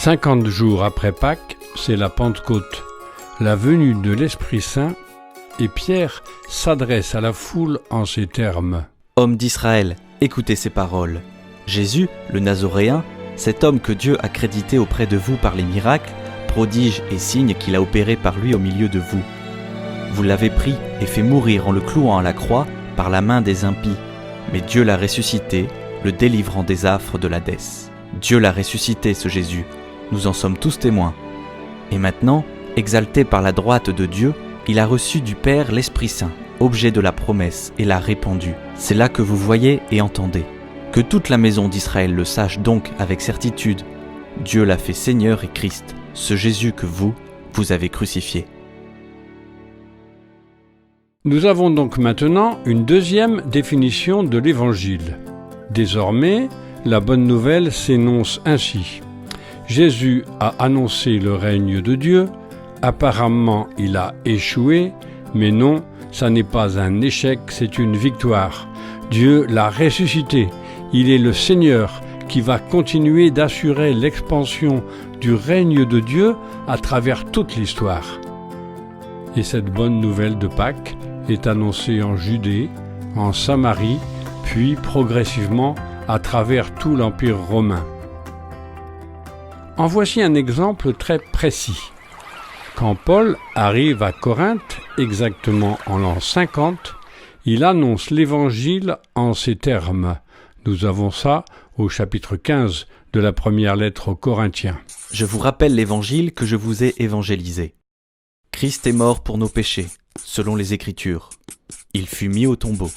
50 jours après Pâques, c'est la Pentecôte, la venue de l'Esprit Saint, et Pierre s'adresse à la foule en ces termes. Hommes d'Israël, écoutez ces paroles. Jésus, le Nazoréen, cet homme que Dieu a crédité auprès de vous par les miracles, prodiges et signes qu'il a opérés par lui au milieu de vous. Vous l'avez pris et fait mourir en le clouant à la croix par la main des impies, mais Dieu l'a ressuscité, le délivrant des affres de l'Hadès. Dieu l'a ressuscité, ce Jésus. Nous en sommes tous témoins. Et maintenant, exalté par la droite de Dieu, il a reçu du Père l'Esprit Saint, objet de la promesse, et l'a répandu. C'est là que vous voyez et entendez. Que toute la maison d'Israël le sache donc avec certitude. Dieu l'a fait Seigneur et Christ, ce Jésus que vous avez crucifié. Nous avons donc maintenant une deuxième définition de l'Évangile. Désormais, la bonne nouvelle s'énonce ainsi. Jésus a annoncé le règne de Dieu, apparemment il a échoué, mais non, ça n'est pas un échec, c'est une victoire. Dieu l'a ressuscité, il est le Seigneur qui va continuer d'assurer l'expansion du règne de Dieu à travers toute l'histoire. Et cette bonne nouvelle de Pâques est annoncée en Judée, en Samarie, puis progressivement à travers tout l'Empire romain. En voici un exemple très précis. Quand Paul arrive à Corinthe, exactement en l'an 50, il annonce l'Évangile en ces termes. Nous avons ça au chapitre 15 de la première lettre aux Corinthiens. Je vous rappelle l'Évangile que je vous ai évangélisé. Christ est mort pour nos péchés, selon les Écritures. Il fut mis au tombeau.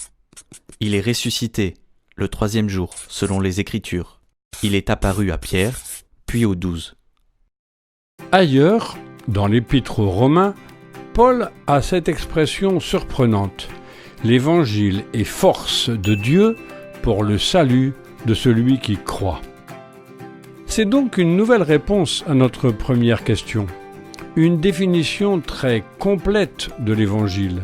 Il est ressuscité le 3e jour, selon les Écritures. Il est apparu à Pierre, puis aux 12. Ailleurs, dans l'Épître aux Romains, Paul a cette expression surprenante. L'Évangile est force de Dieu pour le salut de celui qui croit. C'est donc une nouvelle réponse à notre première question. Une définition très complète de l'Évangile.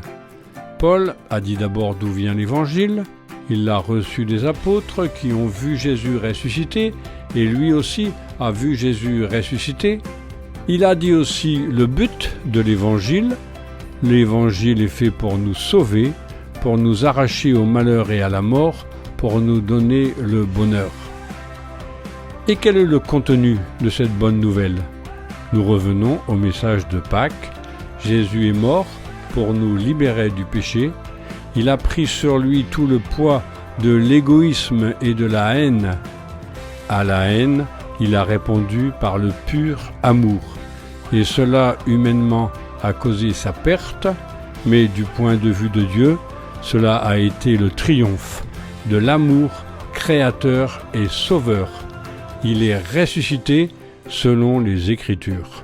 Paul a dit d'abord d'où vient l'Évangile. Il l'a reçu des apôtres qui ont vu Jésus ressuscité et lui aussi a vu Jésus ressuscité. Il a dit aussi le but de l'Évangile. L'Évangile est fait pour nous sauver, pour nous arracher au malheur et à la mort, pour nous donner le bonheur. Et quel est le contenu de cette bonne nouvelle ? Nous revenons au message de Pâques. Jésus est mort pour nous libérer du péché. Il a pris sur lui tout le poids de l'égoïsme et de la haine. À la haine, il a répondu par le pur amour. Et cela, humainement, a causé sa perte, mais du point de vue de Dieu, cela a été le triomphe de l'amour créateur et sauveur. Il est ressuscité selon les Écritures.